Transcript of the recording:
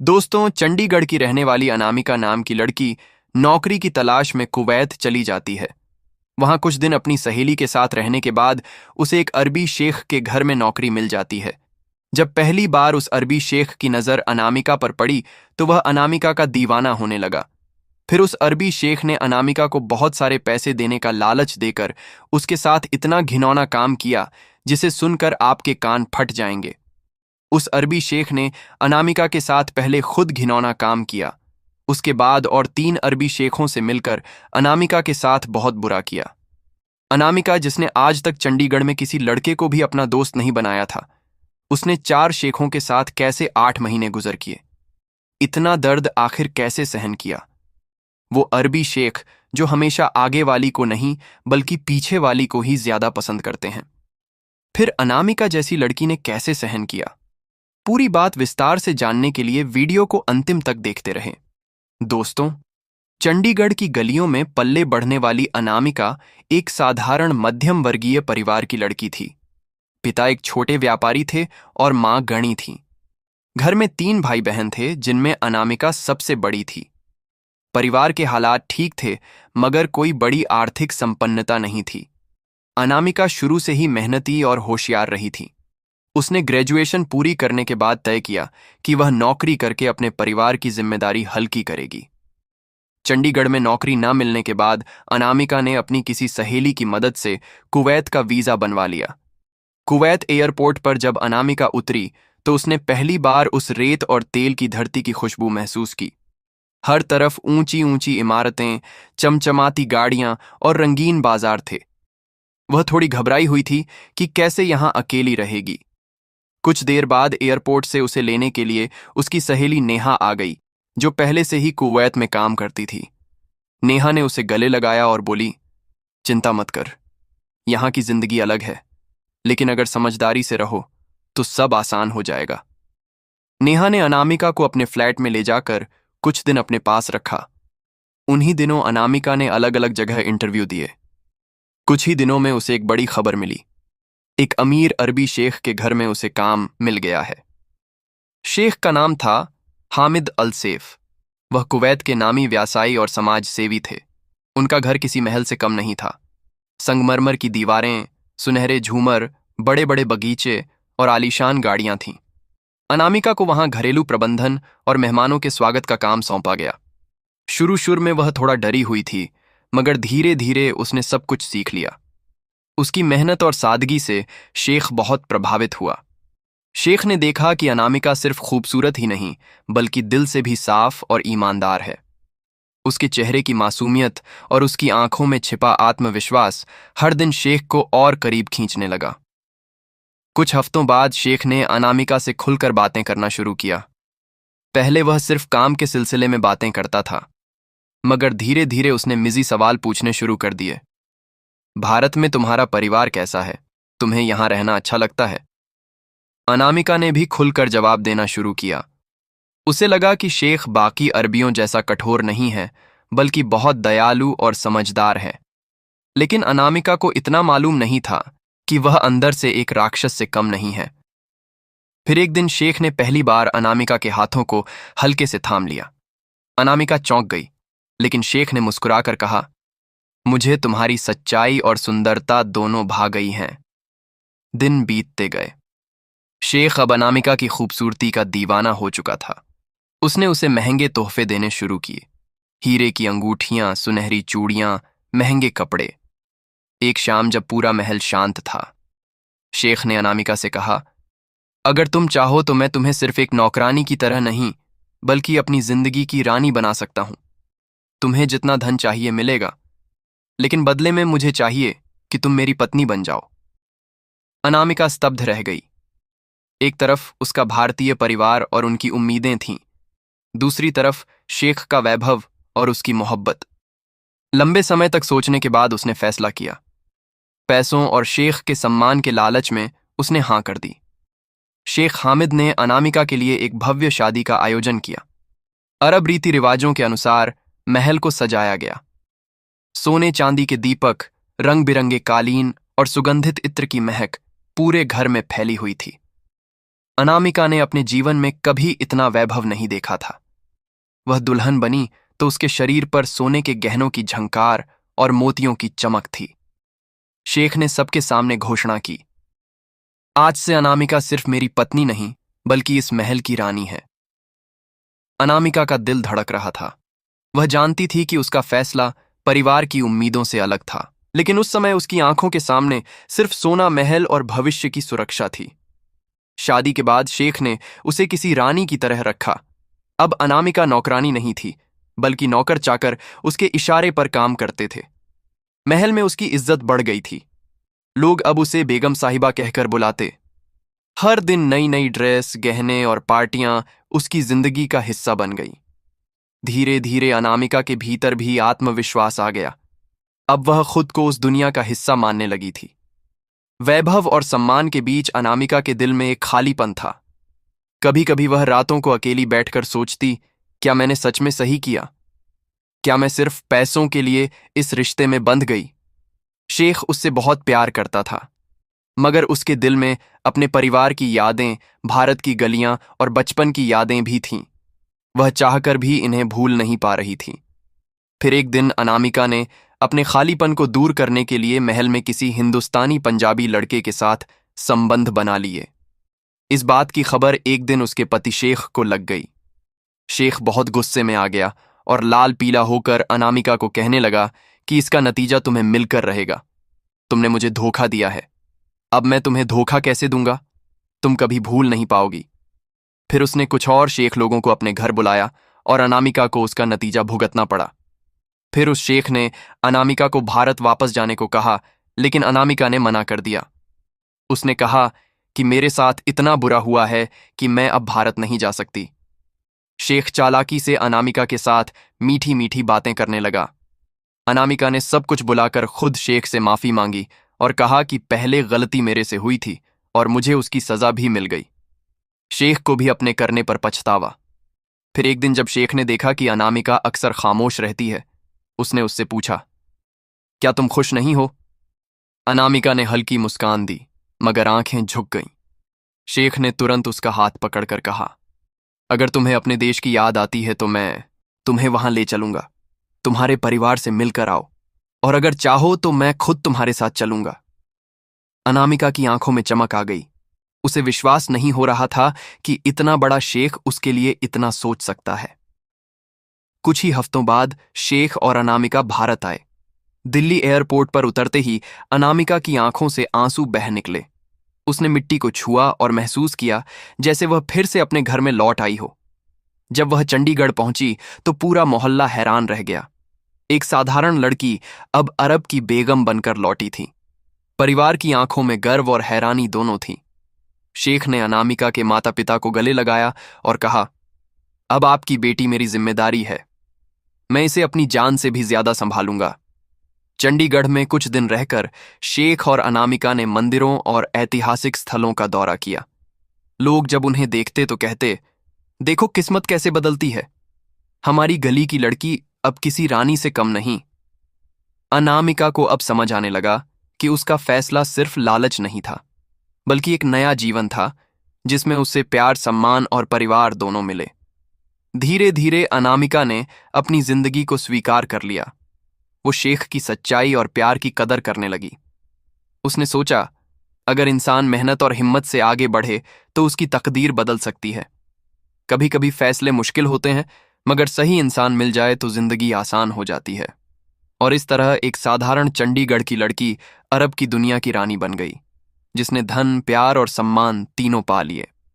दोस्तों, चंडीगढ़ की रहने वाली अनामिका नाम की लड़की नौकरी की तलाश में कुवैत चली जाती है। वहां कुछ दिन अपनी सहेली के साथ रहने के बाद उसे एक अरबी शेख के घर में नौकरी मिल जाती है। जब पहली बार उस अरबी शेख की नज़र अनामिका पर पड़ी तो वह अनामिका का दीवाना होने लगा। फिर उस अरबी शेख ने अनामिका को बहुत सारे पैसे देने का लालच देकर उसके साथ इतना घिनौना काम किया जिसे सुनकर आपके कान फट जाएंगे। उस अरबी शेख ने अनामिका के साथ पहले खुद घिनौना काम किया, उसके बाद और 3 अरबी शेखों से मिलकर अनामिका के साथ बहुत बुरा किया। अनामिका, जिसने आज तक चंडीगढ़ में किसी लड़के को भी अपना दोस्त नहीं बनाया था, उसने 4 शेखों के साथ कैसे 8 महीने गुजर किए। इतना दर्द आखिर कैसे सहन किया? वो अरबी शेख जो हमेशा आगे वाली को नहीं बल्कि पीछे वाली को ही ज्यादा पसंद करते हैं। फिर अनामिका जैसी लड़की ने कैसे सहन किया? पूरी बात विस्तार से जानने के लिए वीडियो को अंतिम तक देखते रहें। दोस्तों, चंडीगढ़ की गलियों में पल्ले बढ़ने वाली अनामिका एक साधारण मध्यम वर्गीय परिवार की लड़की थी। पिता एक छोटे व्यापारी थे और मां गणी थी। घर में 3 भाई बहन थे जिनमें अनामिका सबसे बड़ी थी। परिवार के हालात ठीक थे, मगर कोई बड़ी आर्थिक संपन्नता नहीं थी। अनामिका शुरू से ही मेहनती और होशियार रही थी। उसने ग्रेजुएशन पूरी करने के बाद तय किया कि वह नौकरी करके अपने परिवार की जिम्मेदारी हल्की करेगी। चंडीगढ़ में नौकरी न मिलने के बाद अनामिका ने अपनी किसी सहेली की मदद से कुवैत का वीजा बनवा लिया। कुवैत एयरपोर्ट पर जब अनामिका उतरी तो उसने पहली बार उस रेत और तेल की धरती की खुशबू महसूस की। हर तरफ ऊंची ऊंची इमारतें, चमचमाती गाड़ियां और रंगीन बाजार थे। वह थोड़ी घबराई हुई थी कि कैसे यहां अकेली रहेगी। कुछ देर बाद एयरपोर्ट से उसे लेने के लिए उसकी सहेली नेहा आ गई, जो पहले से ही कुवैत में काम करती थी। नेहा ने उसे गले लगाया और बोली, चिंता मत कर, यहाँ की जिंदगी अलग है, लेकिन अगर समझदारी से रहो तो सब आसान हो जाएगा। नेहा ने अनामिका को अपने फ्लैट में ले जाकर कुछ दिन अपने पास रखा। उन्हीं दिनों अनामिका ने अलग अलग जगह इंटरव्यू दिए। कुछ ही दिनों में उसे एक बड़ी खबर मिली। एक अमीर अरबी शेख के घर में उसे काम मिल गया है। शेख का नाम था हामिद अल सैफ। वह कुवैत के नामी व्यवसायी और समाज सेवी थे। उनका घर किसी महल से कम नहीं था। संगमरमर की दीवारें, सुनहरे झूमर, बड़े बड़े बगीचे और आलीशान गाड़ियां थीं। अनामिका को वहां घरेलू प्रबंधन और मेहमानों के स्वागत का काम सौंपा गया। शुरू में वह थोड़ा डरी हुई थी, मगर धीरे धीरे उसने सब कुछ सीख लिया। उसकी मेहनत और सादगी से शेख बहुत प्रभावित हुआ। शेख ने देखा कि अनामिका सिर्फ खूबसूरत ही नहीं बल्कि दिल से भी साफ और ईमानदार है। उसके चेहरे की मासूमियत और उसकी आंखों में छिपा आत्मविश्वास हर दिन शेख को और करीब खींचने लगा। कुछ हफ्तों बाद शेख ने अनामिका से खुलकर बातें करना शुरू किया। पहले वह सिर्फ काम के सिलसिले में बातें करता था, मगर धीरे धीरे उसने मिजी सवाल पूछने शुरू कर दिए। भारत में तुम्हारा परिवार कैसा है? तुम्हें यहां रहना अच्छा लगता है? अनामिका ने भी खुलकर जवाब देना शुरू किया। उसे लगा कि शेख बाकी अरबियों जैसा कठोर नहीं है, बल्कि बहुत दयालु और समझदार है। लेकिन अनामिका को इतना मालूम नहीं था कि वह अंदर से एक राक्षस से कम नहीं है। फिर एक दिन शेख ने पहली बार अनामिका के हाथों को हल्के से थाम लिया। अनामिका चौंक गई, लेकिन शेख ने मुस्कुराकर कहा, मुझे तुम्हारी सच्चाई और सुंदरता दोनों भा गई हैं। दिन बीतते गए। शेख अब अनामिका की खूबसूरती का दीवाना हो चुका था। उसने उसे महंगे तोहफे देने शुरू किए। हीरे की अंगूठियां, सुनहरी चूड़ियां, महंगे कपड़े। एक शाम जब पूरा महल शांत था, शेख ने अनामिका से कहा, अगर तुम चाहो तो मैं तुम्हें सिर्फ एक नौकरानी की तरह नहीं बल्कि अपनी जिंदगी की रानी बना सकता हूं। तुम्हें जितना धन चाहिए मिलेगा, लेकिन बदले में मुझे चाहिए कि तुम मेरी पत्नी बन जाओ। अनामिका स्तब्ध रह गई। एक तरफ उसका भारतीय परिवार और उनकी उम्मीदें थीं, दूसरी तरफ शेख का वैभव और उसकी मोहब्बत। लंबे समय तक सोचने के बाद उसने फैसला किया। पैसों और शेख के सम्मान के लालच में उसने हां कर दी। शेख हामिद ने अनामिका के लिए एक भव्य शादी का आयोजन किया। अरब रीति रिवाजों के अनुसार महल को सजाया गया। सोने चांदी के दीपक, रंग बिरंगे कालीन और सुगंधित इत्र की महक पूरे घर में फैली हुई थी। अनामिका ने अपने जीवन में कभी इतना वैभव नहीं देखा था। वह दुल्हन बनी तो उसके शरीर पर सोने के गहनों की झंकार और मोतियों की चमक थी। शेख ने सबके सामने घोषणा की, आज से अनामिका सिर्फ मेरी पत्नी नहीं बल्कि इस महल की रानी है। अनामिका का दिल धड़क रहा था। वह जानती थी कि उसका फैसला परिवार की उम्मीदों से अलग था, लेकिन उस समय उसकी आंखों के सामने सिर्फ सोना महल और भविष्य की सुरक्षा थी। शादी के बाद शेख ने उसे किसी रानी की तरह रखा। अब अनामिका नौकरानी नहीं थी, बल्कि नौकर चाकर उसके इशारे पर काम करते थे। महल में उसकी इज्जत बढ़ गई थी। लोग अब उसे बेगम साहिबा कहकर बुलाते। हर दिन नई नई ड्रेस, गहने और पार्टियां उसकी जिंदगी का हिस्सा बन गई। धीरे धीरे अनामिका के भीतर भी आत्मविश्वास आ गया। अब वह खुद को उस दुनिया का हिस्सा मानने लगी थी। वैभव और सम्मान के बीच अनामिका के दिल में एक खालीपन था। कभी कभी वह रातों को अकेली बैठकर सोचती, क्या मैंने सच में सही किया? क्या मैं सिर्फ पैसों के लिए इस रिश्ते में बंध गई? शेख उससे बहुत प्यार करता था, मगर उसके दिल में अपने परिवार की यादें, भारत की गलियां और बचपन की यादें भी थीं। वह चाहकर भी इन्हें भूल नहीं पा रही थी। फिर एक दिन अनामिका ने अपने खालीपन को दूर करने के लिए महल में किसी हिंदुस्तानी पंजाबी लड़के के साथ संबंध बना लिए। इस बात की खबर एक दिन उसके पति शेख को लग गई। शेख बहुत गुस्से में आ गया और लाल पीला होकर अनामिका को कहने लगा कि इसका नतीजा तुम्हें मिलकर रहेगा। तुमने मुझे धोखा दिया है, अब मैं तुम्हें धोखा कैसे दूंगा? तुम कभी भूल नहीं पाओगी। फिर उसने कुछ और शेख लोगों को अपने घर बुलाया और अनामिका को उसका नतीजा भुगतना पड़ा। फिर उस शेख ने अनामिका को भारत वापस जाने को कहा, लेकिन अनामिका ने मना कर दिया। उसने कहा कि मेरे साथ इतना बुरा हुआ है कि मैं अब भारत नहीं जा सकती। शेख चालाकी से अनामिका के साथ मीठी मीठी बातें करने लगा। अनामिका ने सब कुछ बुलाकर खुद शेख से माफी मांगी और कहा कि पहले गलती मेरे से हुई थी और मुझे उसकी सजा भी मिल गई। शेख को भी अपने करने पर पछतावा। फिर एक दिन जब शेख ने देखा कि अनामिका अक्सर खामोश रहती है, उसने उससे पूछा, क्या तुम खुश नहीं हो? अनामिका ने हल्की मुस्कान दी, मगर आंखें झुक गईं। शेख ने तुरंत उसका हाथ पकड़कर कहा, अगर तुम्हें अपने देश की याद आती है तो मैं तुम्हें वहां ले चलूंगा। तुम्हारे परिवार से मिलकर आओ, और अगर चाहो तो मैं खुद तुम्हारे साथ चलूंगा। अनामिका की आंखों में चमक आ गई। उसे विश्वास नहीं हो रहा था कि इतना बड़ा शेख उसके लिए इतना सोच सकता है। कुछ ही हफ्तों बाद शेख और अनामिका भारत आए। दिल्ली एयरपोर्ट पर उतरते ही अनामिका की आंखों से आंसू बह निकले। उसने मिट्टी को छुआ और महसूस किया जैसे वह फिर से अपने घर में लौट आई हो। जब वह चंडीगढ़ पहुंची तो पूरा मोहल्ला हैरान रह गया। एक साधारण लड़की अब अरब की बेगम बनकर लौटी थी। परिवार की आंखों में गर्व और हैरानी दोनों थी। शेख ने अनामिका के माता पिता को गले लगाया और कहा, अब आपकी बेटी मेरी जिम्मेदारी है। मैं इसे अपनी जान से भी ज्यादा संभालूंगा। चंडीगढ़ में कुछ दिन रहकर शेख और अनामिका ने मंदिरों और ऐतिहासिक स्थलों का दौरा किया। लोग जब उन्हें देखते तो कहते, देखो किस्मत कैसे बदलती है। हमारी गली की लड़की अब किसी रानी से कम नहीं। अनामिका को अब समझ आने लगा कि उसका फैसला सिर्फ लालच नहीं था, बल्कि एक नया जीवन था जिसमें उसे प्यार, सम्मान और परिवार दोनों मिले। धीरे धीरे अनामिका ने अपनी जिंदगी को स्वीकार कर लिया। वो शेख की सच्चाई और प्यार की कदर करने लगी। उसने सोचा, अगर इंसान मेहनत और हिम्मत से आगे बढ़े तो उसकी तकदीर बदल सकती है। कभी कभी फैसले मुश्किल होते हैं, मगर सही इंसान मिल जाए तो जिंदगी आसान हो जाती है। और इस तरह एक साधारण चंडीगढ़ की लड़की अरब की दुनिया की रानी बन गई, जिसने धन, प्यार और सम्मान तीनों पा लिए।